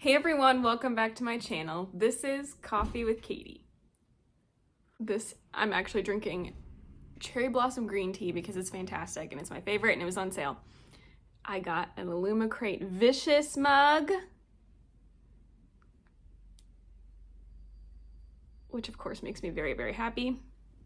Hey everyone, welcome back to my channel. This is Coffee with Katie. I'm actually drinking cherry blossom green tea because it's fantastic and it's my favorite and it was on sale. I got an Illuma Crate Vicious mug, which of course makes me very, very happy.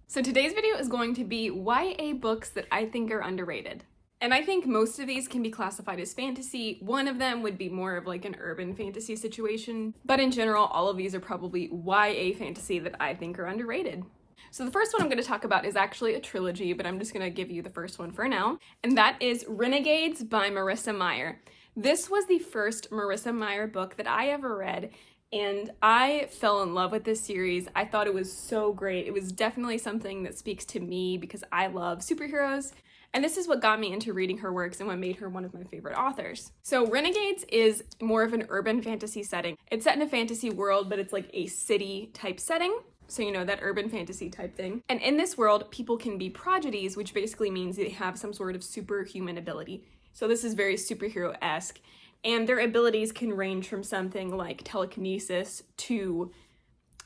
So today's video is going to be YA books that I think are underrated. And I think most of these can be classified as fantasy. One of them would be more of like an urban fantasy situation. But in general, all of these are probably YA fantasy that I think are underrated. So the first one I'm going to talk about is actually a trilogy, but I'm just going to give you the first one for now. And that is Renegades by Marissa Meyer. This was the first Marissa Meyer book that I ever read. And I fell in love with this series. I thought it was so great. It was definitely something that speaks to me because I love superheroes. And this is what got me into reading her works and what made her one of my favorite authors. So Renegades is more of an urban fantasy setting. It's set in a fantasy world, but it's like a city type setting. So you know, that urban fantasy type thing. And in this world, people can be prodigies, which basically means they have some sort of superhuman ability. So this is very superhero-esque. And their abilities can range from something like telekinesis to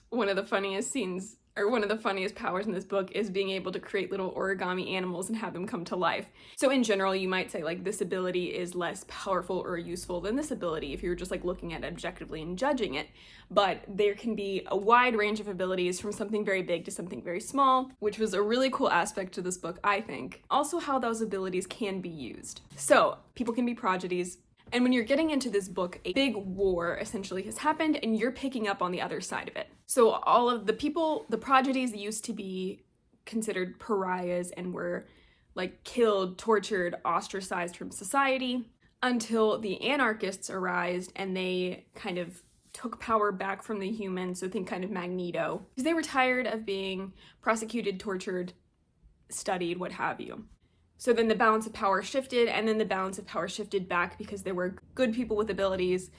one of the funniest scenes, or one of the funniest powers in this book is being able to create little origami animals and have them come to life. So in general, you might say like this ability is less powerful or useful than this ability if you're just like looking at it objectively and judging it. But there can be a wide range of abilities from something very big to something very small, which was a really cool aspect to this book, I think. Also how those abilities can be used. So people can be prodigies. And when you're getting into this book, a big war essentially has happened and you're picking up on the other side of it. So all of the people, the prodigies used to be considered pariahs and were like killed, tortured, ostracized from society until the anarchists arose and they kind of took power back from the humans. So think kind of Magneto, because they were tired of being prosecuted, tortured, studied, what have you. So then the balance of power shifted, and then the balance of power shifted back because there were good people with abilities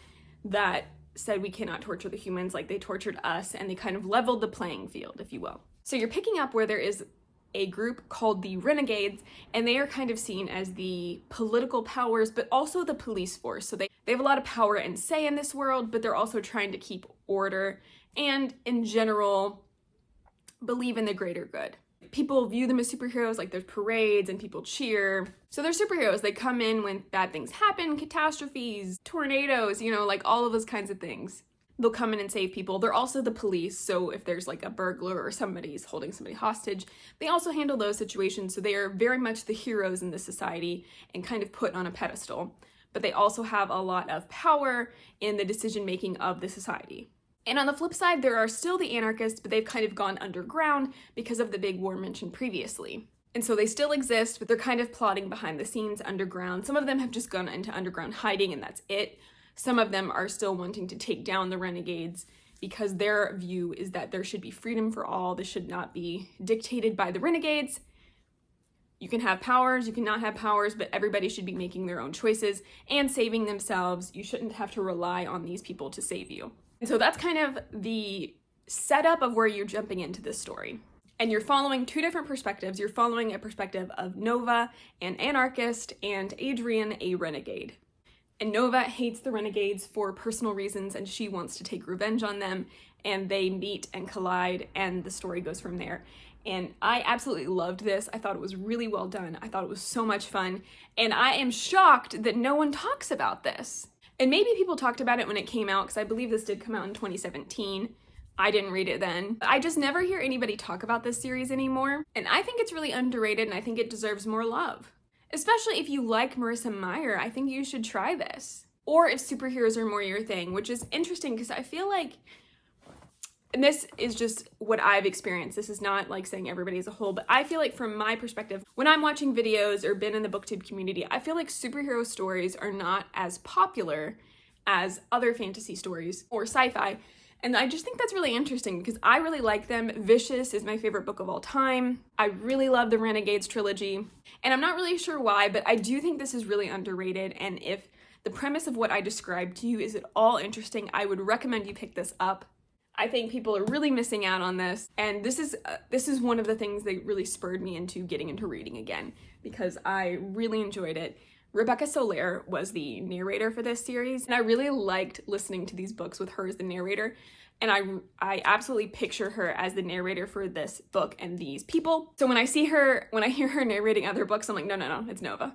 that said we cannot torture the humans like they tortured us, and they kind of leveled the playing field, if you will. So you're picking up where there is a group called the Renegades, and they are kind of seen as the political powers, but also the police force. So they have a lot of power and say in this world, but they're also trying to keep order and, in general, believe in the greater good. People view them as superheroes, like there's parades and people cheer. So they're superheroes. They come in when bad things happen, catastrophes, tornadoes, you know, like all of those kinds of things. They'll come in and save people. They're also the police, so if there's like a burglar or somebody's holding somebody hostage, they also handle those situations. So they are very much the heroes in this society and kind of put on a pedestal. But they also have a lot of power in the decision-making of the society. And on the flip side, there are still the anarchists, but they've kind of gone underground because of the big war mentioned previously. And so they still exist, but they're kind of plotting behind the scenes underground. Some of them have just gone into underground hiding and that's it. Some of them are still wanting to take down the Renegades because their view is that there should be freedom for all. This should not be dictated by the Renegades. You can have powers, you cannot have powers, but everybody should be making their own choices and saving themselves. You shouldn't have to rely on these people to save you. And so that's kind of the setup of where you're jumping into this story. And you're following two different perspectives. You're following a perspective of Nova, an anarchist, and Adrian, a renegade. And Nova hates the Renegades for personal reasons, and she wants to take revenge on them, and they meet and collide, and the story goes from there. And I absolutely loved this. I thought it was really well done. I thought it was so much fun. And I am shocked that no one talks about this. And maybe people talked about it when it came out, because I believe this did come out in 2017. I didn't read it then. I just never hear anybody talk about this series anymore. And I think it's really underrated, and I think it deserves more love. Especially if you like Marissa Meyer, I think you should try this. Or if superheroes are more your thing, which is interesting because I feel like, and this is just what I've experienced. This is not like saying everybody as a whole, but I feel like from my perspective, when I'm watching videos or been in the booktube community, I feel like superhero stories are not as popular as other fantasy stories or sci-fi. And I just think that's really interesting because I really like them. Vicious is my favorite book of all time. I really love the Renegades trilogy. And I'm not really sure why, but I do think this is really underrated. And if the premise of what I described to you is at all interesting, I would recommend you pick this up. I think people are really missing out on this, and this is one of the things that really spurred me into getting into reading again because I really enjoyed it. Rebecca Soler was the narrator for this series, and I really liked listening to these books with her as the narrator. And I absolutely picture her as the narrator for this book and these people. So when I hear her narrating other books, I'm like, no, it's Nova.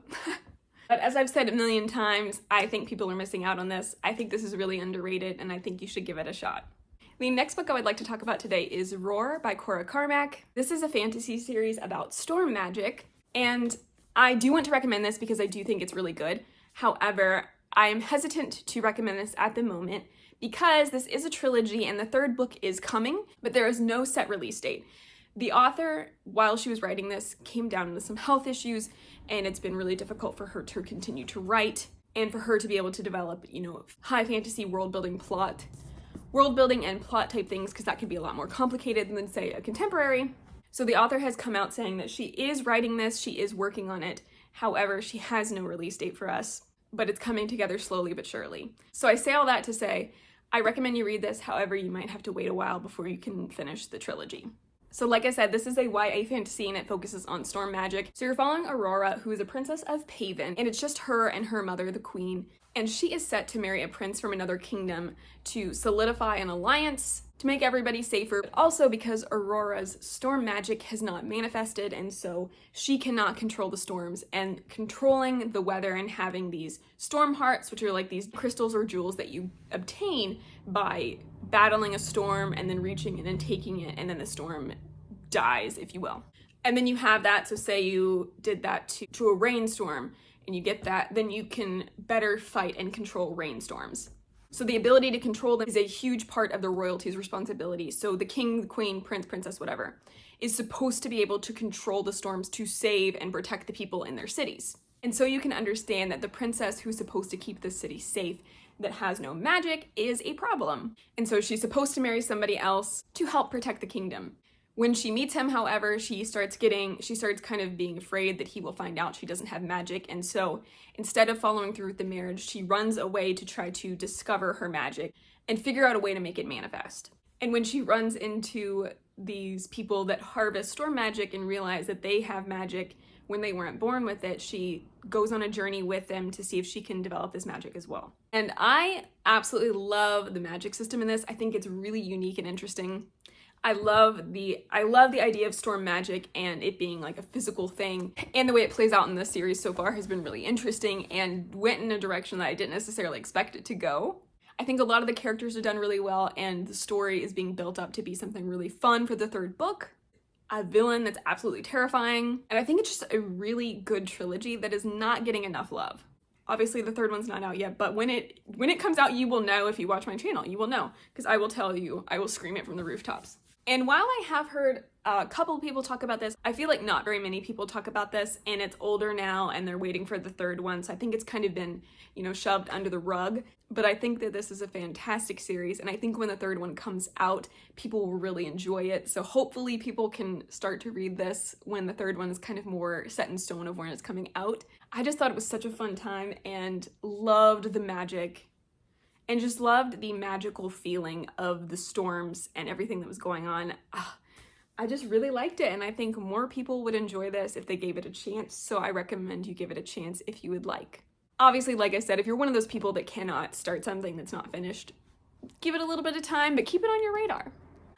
But as I've said a million times, I think people are missing out on this. I think this is really underrated, and I think you should give it a shot. The next book I would like to talk about today is Roar by Cora Carmack. This is a fantasy series about storm magic, and I do want to recommend this because I do think it's really good. However, I am hesitant to recommend this at the moment because this is a trilogy and the third book is coming, but there is no set release date. The author, while she was writing this, came down with some health issues, and it's been really difficult for her to continue to write and for her to be able to develop, high fantasy world building and plot type things, because that can be a lot more complicated than, say, a contemporary. So the author has come out saying that she is writing this, she is working on it. However, she has no release date for us, but it's coming together slowly but surely. So I say all that to say, I recommend you read this. However, you might have to wait a while before you can finish the trilogy. So like I said, this is a YA fantasy and it focuses on storm magic. So you're following Aurora, who is a princess of Paven, and it's just her and her mother, the queen. And she is set to marry a prince from another kingdom to solidify an alliance, to make everybody safer, but also because Aurora's storm magic has not manifested, and so she cannot control the storms. And controlling the weather and having these storm hearts, which are like these crystals or jewels that you obtain by battling a storm and then reaching it and taking it, and then the storm dies, if you will. And then you have that, so say you did that to a rainstorm, and you get that, then you can better fight and control rainstorms. So the ability to control them is a huge part of the royalty's responsibility. So the king, the queen, prince, princess, whatever, is supposed to be able to control the storms to save and protect the people in their cities. And so you can understand that the princess who's supposed to keep the city safe that has no magic is a problem. And so she's supposed to marry somebody else to help protect the kingdom. When she meets him, however, she starts kind of being afraid that he will find out she doesn't have magic. And so instead of following through with the marriage, she runs away to try to discover her magic and figure out a way to make it manifest. And when she runs into these people that harvest storm magic and realize that they have magic when they weren't born with it, she goes on a journey with them to see if she can develop this magic as well. And I absolutely love the magic system in this. I think it's really unique and interesting. I love the idea of storm magic and it being like a physical thing, and the way it plays out in this series so far has been really interesting and went in a direction that I didn't necessarily expect it to go. I think a lot of the characters are done really well, and the story is being built up to be something really fun for the third book. A villain that's absolutely terrifying, and I think it's just a really good trilogy that is not getting enough love. Obviously the third one's not out yet, but when it comes out, you will know. If you watch my channel, you will know, because I will tell you, I will scream it from the rooftops. And while I have heard a couple of people talk about this, I feel like not very many people talk about this, and it's older now and they're waiting for the third one. So I think it's kind of been, shoved under the rug. But I think that this is a fantastic series, and I think when the third one comes out, people will really enjoy it. So hopefully people can start to read this when the third one is kind of more set in stone of when it's coming out. I just thought it was such a fun time and loved the magic. And just loved the magical feeling of the storms and everything that was going on. I just really liked it, and I think more people would enjoy this if they gave it a chance, so I recommend you give it a chance if you would like. Obviously, like I said, if you're one of those people that cannot start something that's not finished, give it a little bit of time, but keep it on your radar.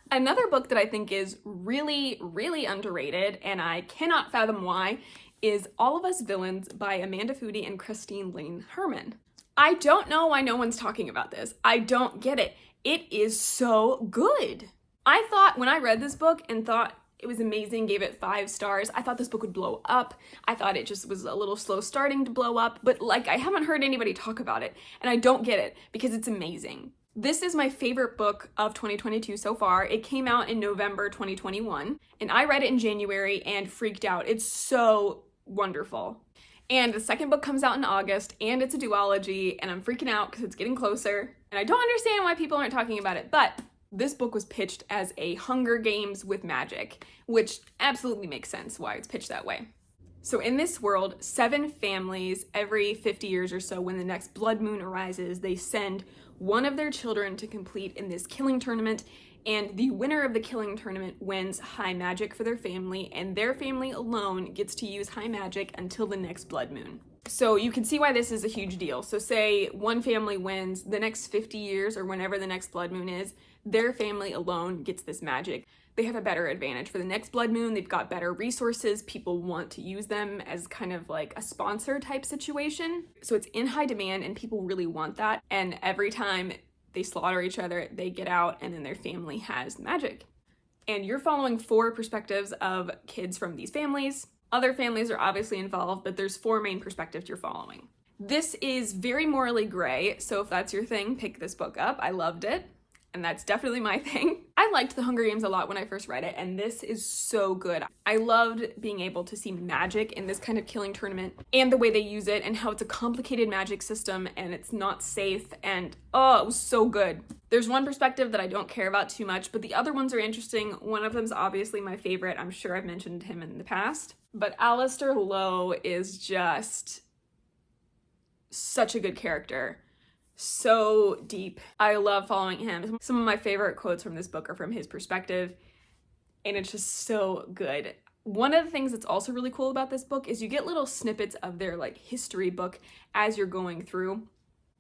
Another book that I think is really, really underrated, and I cannot fathom why, is All of Us Villains by Amanda Foody and Christine Lane Herman. I don't know why no one's talking about this. I don't get it. It is so good. I thought when I read this book and thought it was amazing, gave it 5 stars, I thought this book would blow up. I thought it just was a little slow starting to blow up, but I haven't heard anybody talk about it, and I don't get it because it's amazing. This is my favorite book of 2022 so far. It came out in November 2021, and I read it in January and freaked out. It's so wonderful. And the second book comes out in August, and it's a duology, and I'm freaking out because it's getting closer. And I don't understand why people aren't talking about it, but this book was pitched as a Hunger Games with magic, which absolutely makes sense why it's pitched that way. So in this world, 7 families, every 50 years or so, when the next blood moon arises, they send one of their children to compete in this killing tournament, and the winner of the killing tournament wins high magic for their family, and their family alone gets to use high magic until the next blood moon. So you can see why this is a huge deal. So say one family wins, the next 50 years or whenever the next blood moon is, their family alone gets this magic. They have a better advantage. For the next blood moon, they've got better resources. People want to use them as kind of like a sponsor type situation. So it's in high demand and people really want that. And every time they slaughter each other, they get out and then their family has magic. And you're following 4 perspectives of kids from these families. Other families are obviously involved, but there's 4 main perspectives you're following. This is very morally gray, so if that's your thing, pick this book up. I loved it, and that's definitely my thing. I liked The Hunger Games a lot when I first read it, and this is so good. I loved being able to see magic in this kind of killing tournament, and the way they use it, and how it's a complicated magic system, and it's not safe, and oh, it was so good. There's one perspective that I don't care about too much, but the other ones are interesting. One of them's obviously my favorite. I'm sure I've mentioned him in the past. But Alistair Lowe is just such a good character. So deep. I love following him. Some of my favorite quotes from this book are from his perspective, and it's just so good. One of the things that's also really cool about this book is you get little snippets of their like history book as you're going through,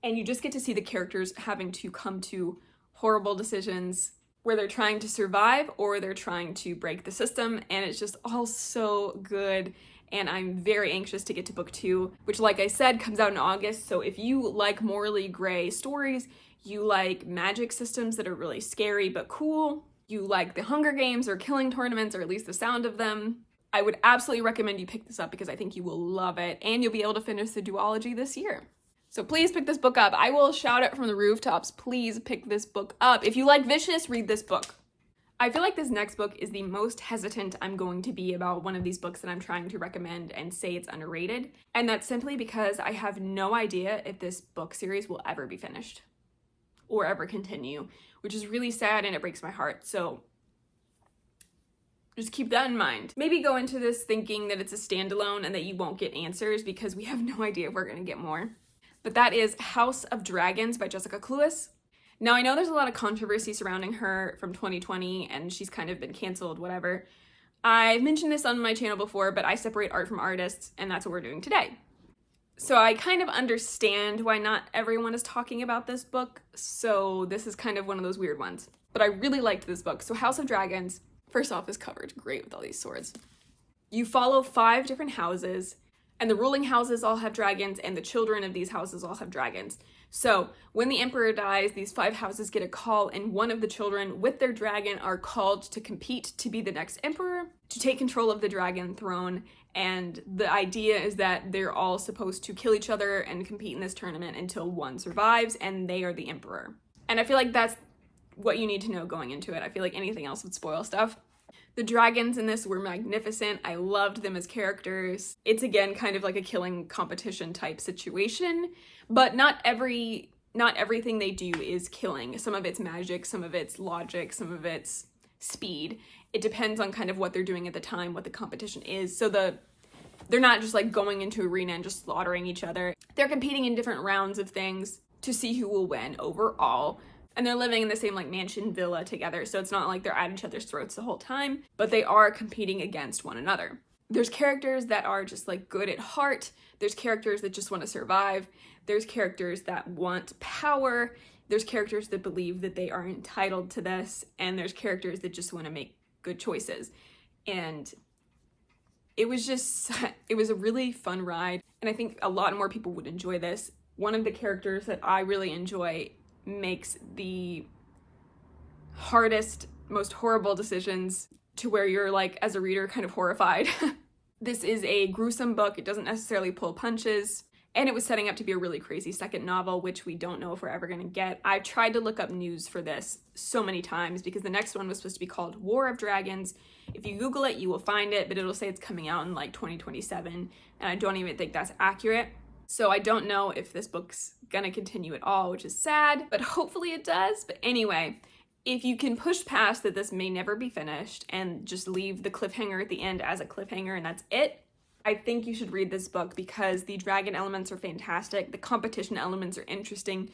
and you just get to see the characters having to come to horrible decisions where they're trying to survive or they're trying to break the system, and it's just all so good. And I'm very anxious to get to book 2, which, like I said, comes out in August. So if you like morally gray stories, you like magic systems that are really scary but cool, you like the Hunger Games or killing tournaments, or at least the sound of them, I would absolutely recommend you pick this up because I think you will love it, and you'll be able to finish the duology this year. So please pick this book up. I will shout it from the rooftops. Please pick this book up. If you like Vicious, read this book. I feel like this next book is the most hesitant I'm going to be about one of these books that I'm trying to recommend and say it's underrated. And that's simply because I have no idea if this book series will ever be finished or ever continue, which is really sad and it breaks my heart. So just keep that in mind. Maybe go into this thinking that it's a standalone and that you won't get answers because we have no idea if we're gonna get more. But that is House of Dragons by Jessica Cluess. Now, I know there's a lot of controversy surrounding her from 2020 and she's kind of been canceled, whatever. I've mentioned this on my channel before, but I separate art from artists, and that's what we're doing today. So I kind of understand why not everyone is talking about this book, so this is kind of one of those weird ones. But I really liked this book. So House of Dragons, first off, this cover is great with all these swords. You follow 5 different houses, and the ruling houses all have dragons, and the children of these houses all have dragons. So when the emperor dies, these 5 houses get a call, and one of the children with their dragon are called to compete to be the next emperor, to take control of the dragon throne. And the idea is that they're all supposed to kill each other and compete in this tournament until one survives, and they are the emperor. And I feel like that's what you need to know going into it. I feel like anything else would spoil stuff. The dragons in this were magnificent. I loved them as characters. It's again kind of like a killing competition type situation, but not everything they do is killing. Some of it's magic, some of it's logic, some of it's speed. It depends on kind of what they're doing at the time, what the competition is. So they're not just like going into arena and just slaughtering each other. They're competing in different rounds of things to see who will win overall. And they're living in the same like mansion villa together, so it's not like they're at each other's throats the whole time, but they are competing against one another. There's characters that are just like good at heart. There's characters that just want to survive. There's characters that want power. There's characters that believe that they are entitled to this, and there's characters that just want to make good choices. And it was a really fun ride, and I think a lot more people would enjoy this. One of the characters that I really enjoy makes the hardest, most horrible decisions to where you're like, as a reader, kind of horrified. This is a gruesome book. It doesn't necessarily pull punches, and it was setting up to be a really crazy second novel, which we don't know if we're ever going to get. I've tried to look up news for this so many times because the next one was supposed to be called War of Dragons. If you Google it, you will find it, but it'll say it's coming out in like 2027, and I don't even think that's accurate. So I don't know if this book's gonna continue at all, which is sad, but hopefully it does. But anyway, if you can push past that this may never be finished and just leave the cliffhanger at the end as a cliffhanger and that's it, I think you should read this book because the dragon elements are fantastic. The competition elements are interesting.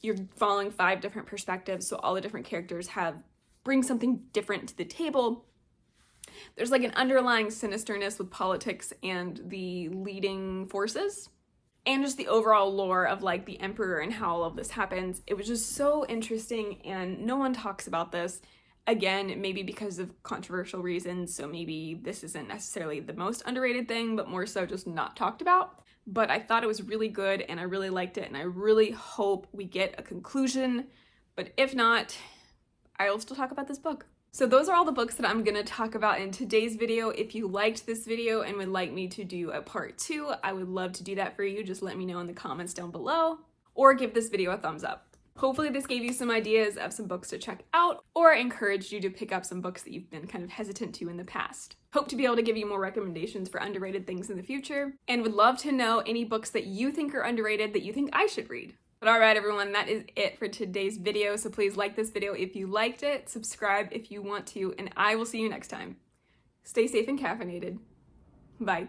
You're following 5 different perspectives, so all the different characters bring something different to the table. There's like an underlying sinisterness with politics and the leading forces. and just the overall lore of like the Emperor and how all of this happens. It was just so interesting, and no one talks about this. Again, maybe because of controversial reasons, so maybe this isn't necessarily the most underrated thing, but more so just not talked about. But I thought it was really good, and I really liked it, and I really hope we get a conclusion. But if not, I will still talk about this book. So those are all the books that I'm gonna talk about in today's video. If you liked this video and would like me to do a part 2, I would love to do that for you. Just let me know in the comments down below, or give this video a thumbs up. Hopefully this gave you some ideas of some books to check out, or encouraged you to pick up some books that you've been kind of hesitant to in the past. Hope to be able to give you more recommendations for underrated things in the future, and would love to know any books that you think are underrated that you think I should read. But alright everyone, that is it for today's video, so please like this video if you liked it, subscribe if you want to, and I will see you next time. Stay safe and caffeinated. Bye.